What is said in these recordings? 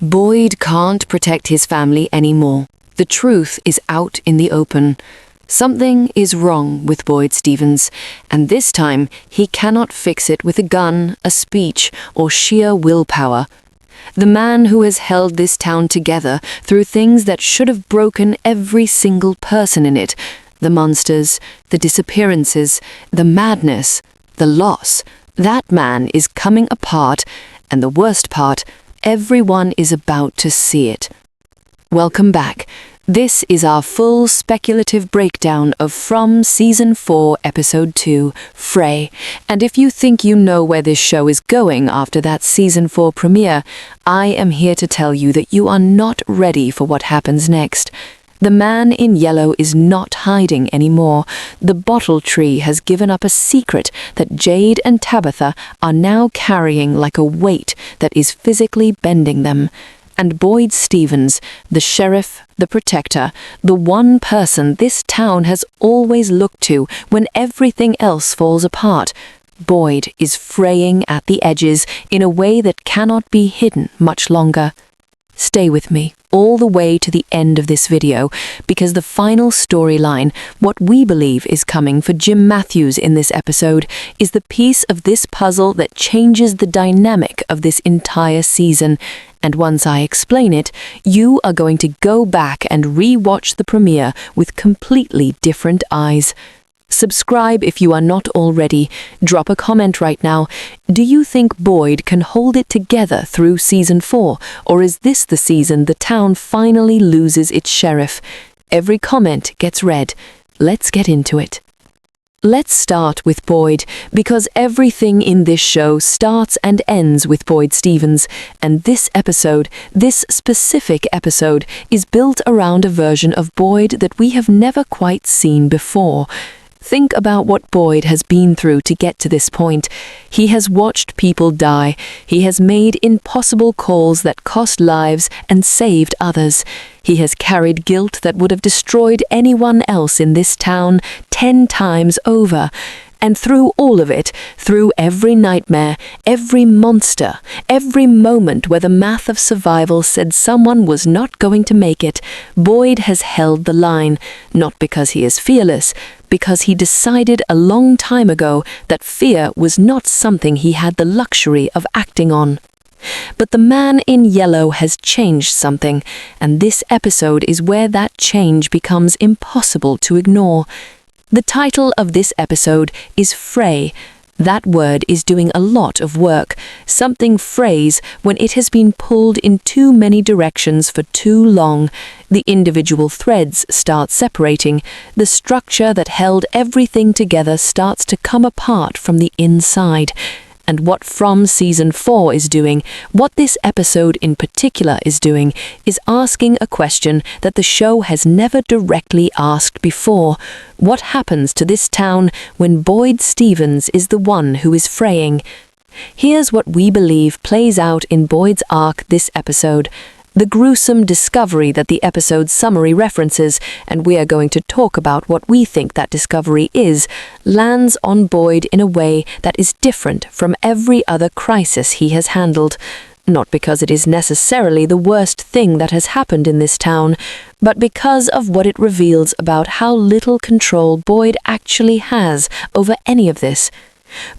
Boyd can't protect his family anymore. The truth is out in the open. Something is wrong with Boyd Stevens, and this time he cannot fix it with a gun, a speech, or sheer willpower. The man who has held this town together through things that should have broken every single person in it, the monsters, the disappearances, the madness, the loss, that man is coming apart, and the worst part, everyone is about to see it. Welcome back. This is our full speculative breakdown of From Season 4, Episode 2, Frey. And if you think you know where this show is going after that Season 4 premiere, I am here to tell you that you are not ready for what happens next. The man in yellow is not hiding anymore. The bottle tree has given up a secret that Jade and Tabitha are now carrying like a weight that is physically bending them. And Boyd Stevens, the sheriff, the protector, the one person this town has always looked to when everything else falls apart, Boyd is fraying at the edges in a way that cannot be hidden much longer. Stay with me all the way to the end of this video, because the final storyline, what we believe is coming for Jim Matthews in this episode, is the piece of this puzzle that changes the dynamic of this entire season. And once I explain it, you are going to go back and re-watch the premiere with completely different eyes. Subscribe if you are not already. Drop a comment right now. Do you think Boyd can hold it together through Season 4, or is this the season the town finally loses its sheriff? Every comment gets read. Let's get into it. Let's start with Boyd, because everything in this show starts and ends with Boyd Stevens, and this episode, this specific episode, is built around a version of Boyd that we have never quite seen before. Think about what Boyd has been through to get to this point. He has watched people die. He has made impossible calls that cost lives and saved others. He has carried guilt that would have destroyed anyone else in this town 10 times over. And through all of it, through every nightmare, every monster, every moment where the math of survival said someone was not going to make it, Boyd has held the line, not because he is fearless, because he decided a long time ago that fear was not something he had the luxury of acting on. But the man in yellow has changed something, and this episode is where that change becomes impossible to ignore. The title of this episode is Frey. That word is doing a lot of work. Something frays when it has been pulled in too many directions for too long. The individual threads start separating. The structure that held everything together starts to come apart from the inside. And what From Season 4 is doing, what this episode in particular is doing, is asking a question that the show has never directly asked before. What happens to this town when Boyd Stevens is the one who is fraying? Here's what we believe plays out in Boyd's arc this episode. The gruesome discovery that the episode's summary references, and we are going to talk about what we think that discovery is, lands on Boyd in a way that is different from every other crisis he has handled. Not because it is necessarily the worst thing that has happened in this town, but because of what it reveals about how little control Boyd actually has over any of this.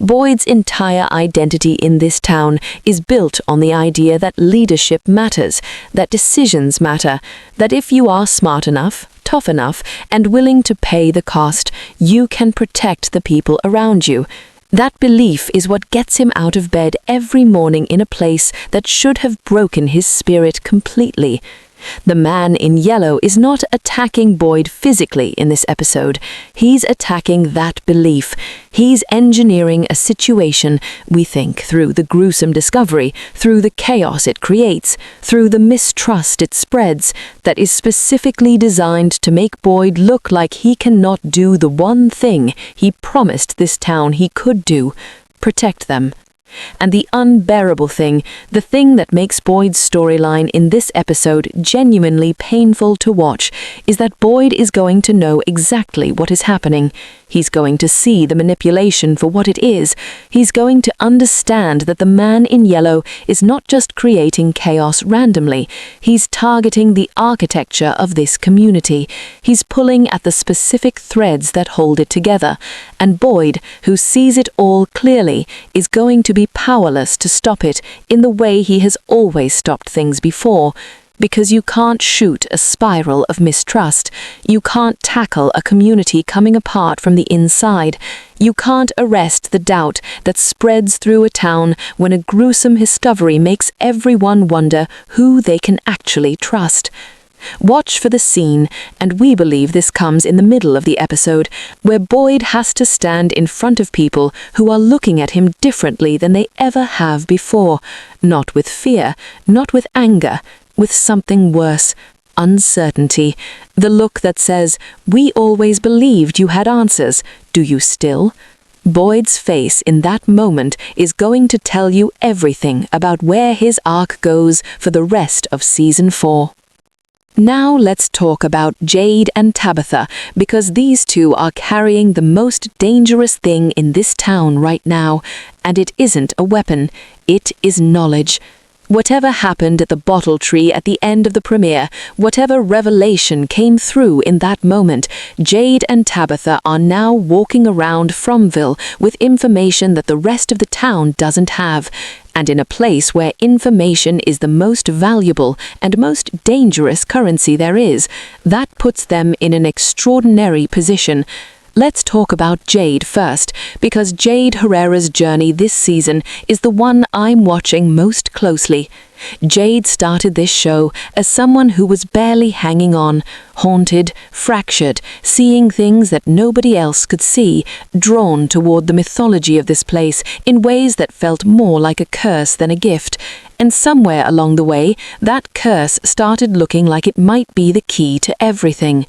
Boyd's entire identity in this town is built on the idea that leadership matters, that decisions matter, that if you are smart enough, tough enough, and willing to pay the cost, you can protect the people around you. That belief is what gets him out of bed every morning in a place that should have broken his spirit completely. The man in yellow is not attacking Boyd physically in this episode. He's attacking that belief. He's engineering a situation, we think, through the gruesome discovery, through the chaos it creates, through the mistrust it spreads, that is specifically designed to make Boyd look like he cannot do the one thing he promised this town he could do: protect them. And the unbearable thing, the thing that makes Boyd's storyline in this episode genuinely painful to watch, is that Boyd is going to know exactly what is happening. He's going to see the manipulation for what it is. He's going to understand that the man in yellow is not just creating chaos randomly. He's targeting the architecture of this community. He's pulling at the specific threads that hold it together. And Boyd, who sees it all clearly, is going to be powerless to stop it in the way he has always stopped things before. Because you can't shoot a spiral of mistrust. You can't tackle a community coming apart from the inside. You can't arrest the doubt that spreads through a town when a gruesome discovery makes everyone wonder who they can actually trust. Watch for the scene, and we believe this comes in the middle of the episode, where Boyd has to stand in front of people who are looking at him differently than they ever have before. Not with fear, not with anger, with something worse, uncertainty. The look that says, "We always believed you had answers. Do you still?" Boyd's face in that moment is going to tell you everything about where his arc goes for the rest of Season 4. Now let's talk about Jade and Tabitha, because these two are carrying the most dangerous thing in this town right now, and it isn't a weapon, it is knowledge. Whatever happened at the Bottle Tree at the end of the premiere, whatever revelation came through in that moment, Jade and Tabitha are now walking around Fromville with information that the rest of the town doesn't have. And in a place where information is the most valuable and most dangerous currency there is, that puts them in an extraordinary position. Let's talk about Jade first, because Jade Herrera's journey this season is the one I'm watching most closely. Jade started this show as someone who was barely hanging on, haunted, fractured, seeing things that nobody else could see, drawn toward the mythology of this place in ways that felt more like a curse than a gift. And somewhere along the way, that curse started looking like it might be the key to everything.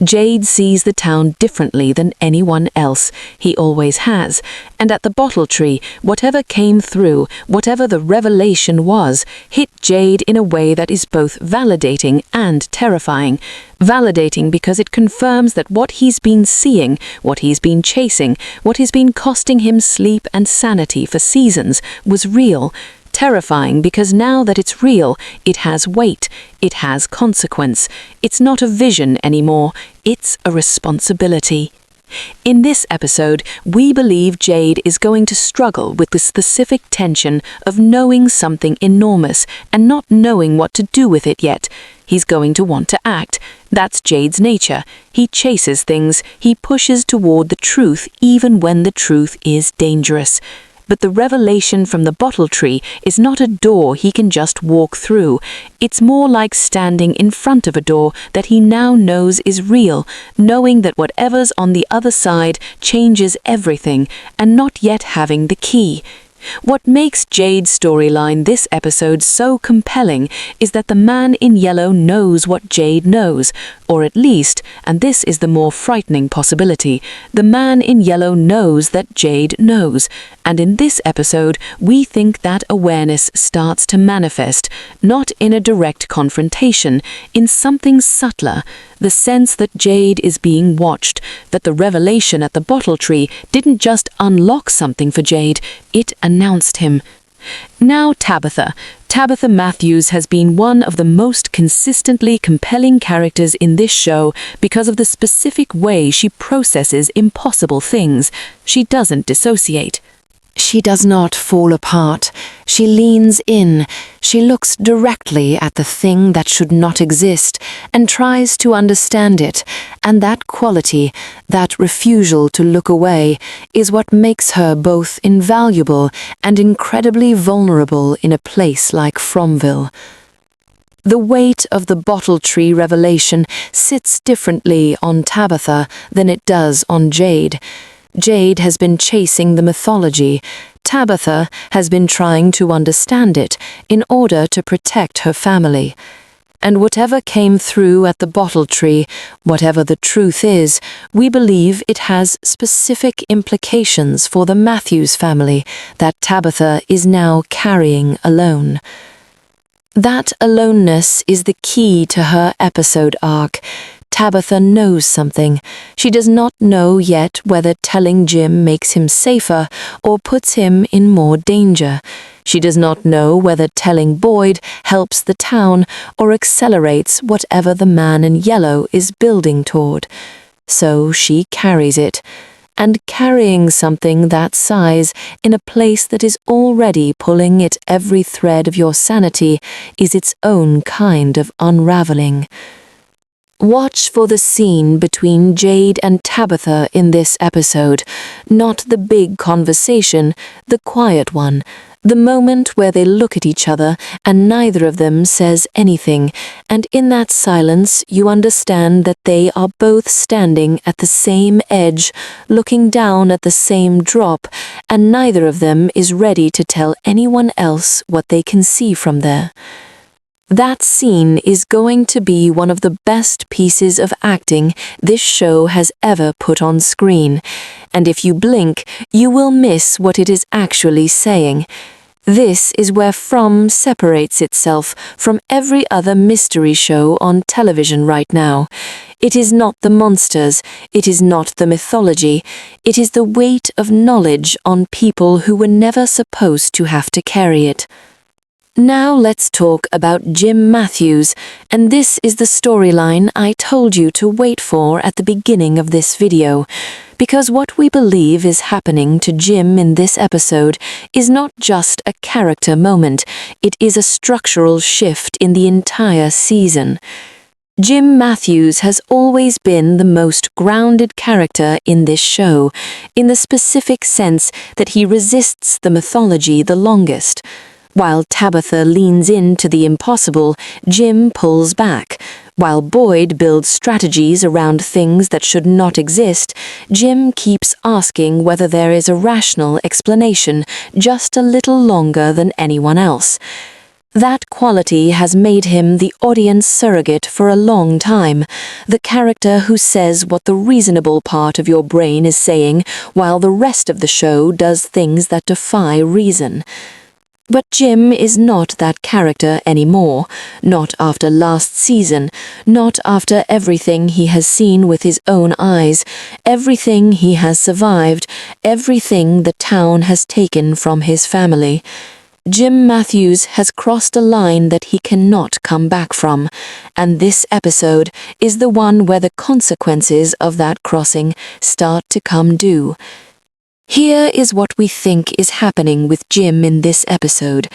Jade sees the town differently than anyone else. He always has. And at the Bottle Tree, whatever came through, whatever the revelation was, hit Jade in a way that is both validating and terrifying. Validating because it confirms that what he's been seeing, what he's been chasing, what has been costing him sleep and sanity for seasons, was real. Terrifying because now that it's real, it has weight, it has consequence. It's not a vision anymore, it's a responsibility. In this episode, we believe Jade is going to struggle with the specific tension of knowing something enormous and not knowing what to do with it yet. He's going to want to act. That's Jade's nature. He chases things, he pushes toward the truth even when the truth is dangerous. But the revelation from the Bottle Tree is not a door he can just walk through. It's more like standing in front of a door that he now knows is real, knowing that whatever's on the other side changes everything, and not yet having the key. What makes Jade's storyline this episode so compelling is that the man in yellow knows what Jade knows, or at least, and this is the more frightening possibility, the man in yellow knows that Jade knows. And in this episode, we think that awareness starts to manifest, not in a direct confrontation, in something subtler, the sense that Jade is being watched, that the revelation at the Bottle Tree didn't just unlock something for Jade, it announced him. Now Tabitha. Tabitha Matthews has been one of the most consistently compelling characters in this show because of the specific way she processes impossible things. She doesn't dissociate. She does not fall apart. She leans in. She looks directly at the thing that should not exist and tries to understand it. And that quality, that refusal to look away, is what makes her both invaluable and incredibly vulnerable in a place like Fromville. The weight of the Bottle Tree revelation sits differently on Tabitha than it does on Jade. Jade has been chasing the mythology. Tabitha has been trying to understand it in order to protect her family. And whatever came through at the bottle tree, whatever the truth is, we believe it has specific implications for the Matthews family that Tabitha is now carrying alone. That aloneness is the key to her episode arc. Tabitha knows something. She does not know yet whether telling Jim makes him safer or puts him in more danger. She does not know whether telling Boyd helps the town or accelerates whatever the man in yellow is building toward. So she carries it. And carrying something that size in a place that is already pulling at every thread of your sanity is its own kind of unraveling. Watch for the scene between Jade and Tabitha in this episode, not the big conversation, the quiet one, the moment where they look at each other and neither of them says anything, and in that silence you understand that they are both standing at the same edge, looking down at the same drop, and neither of them is ready to tell anyone else what they can see from there. That scene is going to be one of the best pieces of acting this show has ever put on screen, and if you blink, you will miss what it is actually saying. This is where From separates itself from every other mystery show on television right now. It is not the monsters, it is not the mythology, it is the weight of knowledge on people who were never supposed to have to carry it. Now let's talk about Jim Matthews, and this is the storyline I told you to wait for at the beginning of this video, because what we believe is happening to Jim in this episode is not just a character moment, it is a structural shift in the entire season. Jim Matthews has always been the most grounded character in this show, in the specific sense that he resists the mythology the longest. While Tabitha leans into the impossible, Jim pulls back. While Boyd builds strategies around things that should not exist, Jim keeps asking whether there is a rational explanation just a little longer than anyone else. That quality has made him the audience surrogate for a long time, the character who says what the reasonable part of your brain is saying while the rest of the show does things that defy reason. But Jim is not that character anymore, not after last season, not after everything he has seen with his own eyes, everything he has survived, everything the town has taken from his family. Jim Matthews has crossed a line that he cannot come back from, and this episode is the one where the consequences of that crossing start to come due. Here is what we think is happening with Jim in this episode.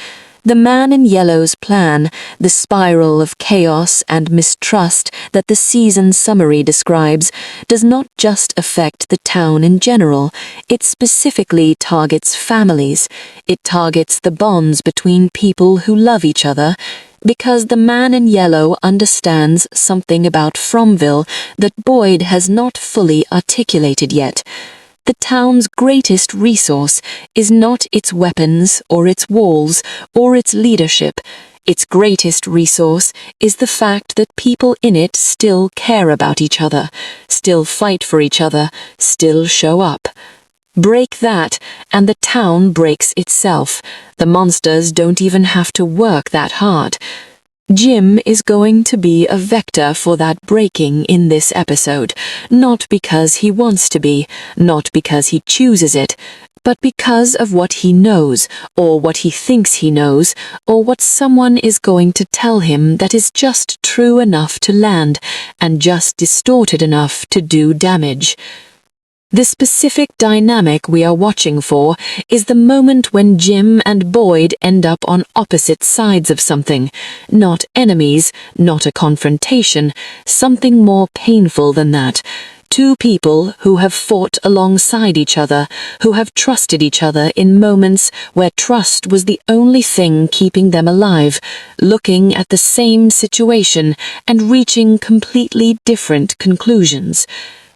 The Man in Yellow's plan, the spiral of chaos and mistrust that the season summary describes, does not just affect the town in general. It specifically targets families. It targets the bonds between people who love each other, because the Man in Yellow understands something about Fromville that Boyd has not fully articulated yet. The town's greatest resource is not its weapons or its walls or its leadership. Its greatest resource is the fact that people in it still care about each other, still fight for each other, still show up. Break that, and the town breaks itself. The monsters don't even have to work that hard. Jim is going to be a vector for that breaking in this episode, not because he wants to be, not because he chooses it, but because of what he knows, or what he thinks he knows, or what someone is going to tell him that is just true enough to land, and just distorted enough to do damage. The specific dynamic we are watching for is the moment when Jim and Boyd end up on opposite sides of something, not enemies, not a confrontation, something more painful than that. Two people who have fought alongside each other, who have trusted each other in moments where trust was the only thing keeping them alive, looking at the same situation and reaching completely different conclusions.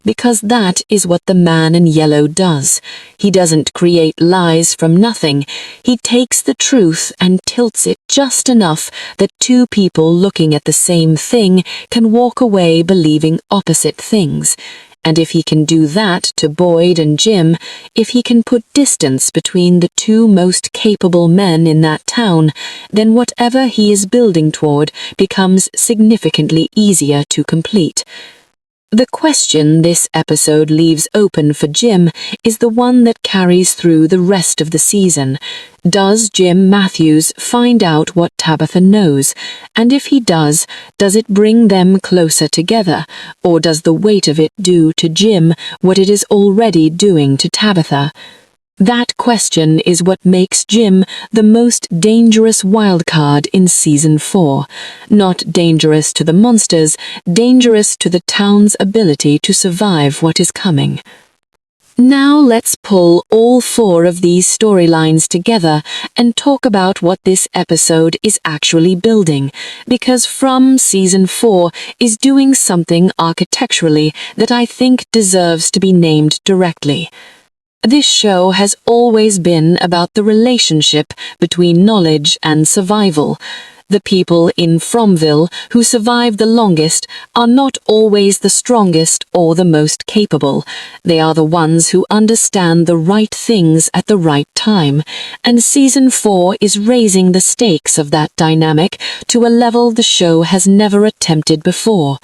because that is what the man in yellow does. He doesn't create lies from nothing. He takes the truth and tilts it just enough that two people looking at the same thing can walk away believing opposite things. And if he can do that to Boyd and Jim, if he can put distance between the two most capable men in that town, then whatever he is building toward becomes significantly easier to complete. The question this episode leaves open for Jim is the one that carries through the rest of the season. Does Jim Matthews find out what Tabitha knows? And if he does it bring them closer together? Or does the weight of it do to Jim what it is already doing to Tabitha? That question is what makes Jim the most dangerous wildcard in Season 4. Not dangerous to the monsters, dangerous to the town's ability to survive what is coming. Now let's pull all four of these storylines together and talk about what this episode is actually building, because From Season 4 is doing something architecturally that I think deserves to be named directly. This show has always been about the relationship between knowledge and survival. The people in Fromville who survive the longest are not always the strongest or the most capable. They are the ones who understand the right things at the right time, and Season 4 is raising the stakes of that dynamic to a level the show has never attempted before.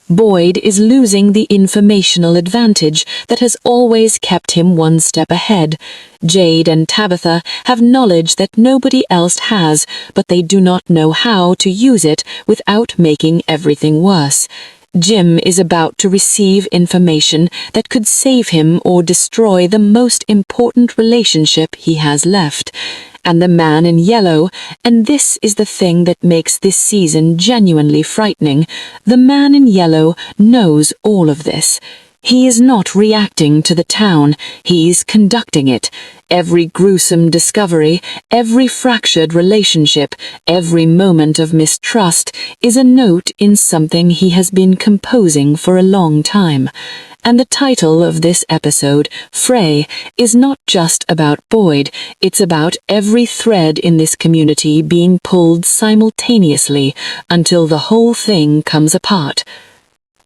Boyd is losing the informational advantage that has always kept him one step ahead. Jade and Tabitha have knowledge that nobody else has, but they do not know how to use it without making everything worse. Jim is about to receive information that could save him or destroy the most important relationship he has left. And the man in yellow, and this is the thing that makes this season genuinely frightening, the man in yellow knows all of this. He is not reacting to the town, he's conducting it. Every gruesome discovery, every fractured relationship, every moment of mistrust is a note in something he has been composing for a long time. And the title of this episode, Frey, is not just about Boyd, it's about every thread in this community being pulled simultaneously until the whole thing comes apart.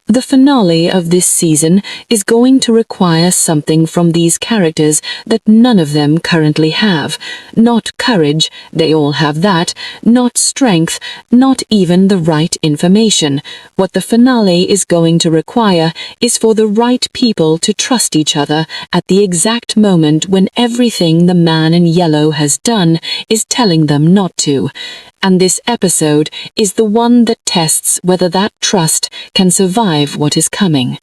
The finale of this season is going to require something from these characters that none of them currently have. Not courage, they all have that, not strength, not even the right information. What the finale is going to require is for the right people to trust each other at the exact moment when everything the man in yellow has done is telling them not to. And this episode is the one that tests whether that trust can survive what is coming.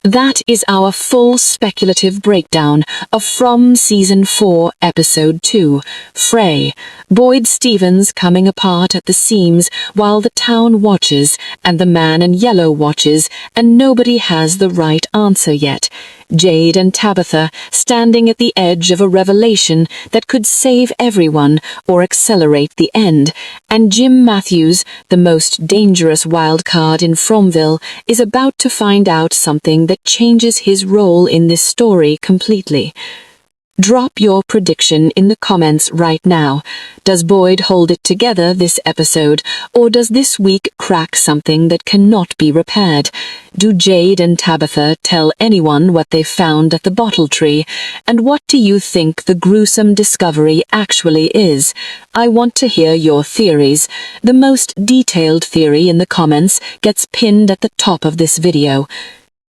That is our full speculative breakdown of From Season 4, Episode 2, Frey, Boyd Stevens coming apart at the seams while the town watches and the man in yellow watches, and nobody has the right answer yet. Jade and Tabitha standing at the edge of a revelation that could save everyone or accelerate the end, and Jim Matthews, the most dangerous wild card in Fromville, is about to find out something that changes his role in this story completely. Drop your prediction in the comments right now. Does Boyd hold it together this episode, or does this week crack something that cannot be repaired? Do Jade and Tabitha tell anyone what they found at the bottle tree? And what do you think the gruesome discovery actually is? I want to hear your theories. The most detailed theory in the comments gets pinned at the top of this video.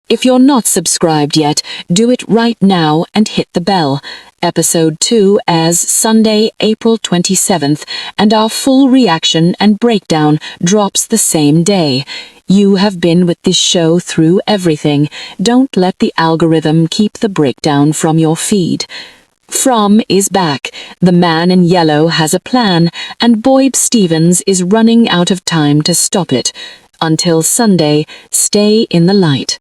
If you're not subscribed yet, do it right now and hit the bell. Episode 2 airs Sunday, April 27th, and our full reaction and breakdown drops the same day. You have been with this show through everything. Don't let the algorithm keep the breakdown from your feed. From is back. The man in yellow has a plan, and Boyd Stevens is running out of time to stop it. Until Sunday, stay in the light.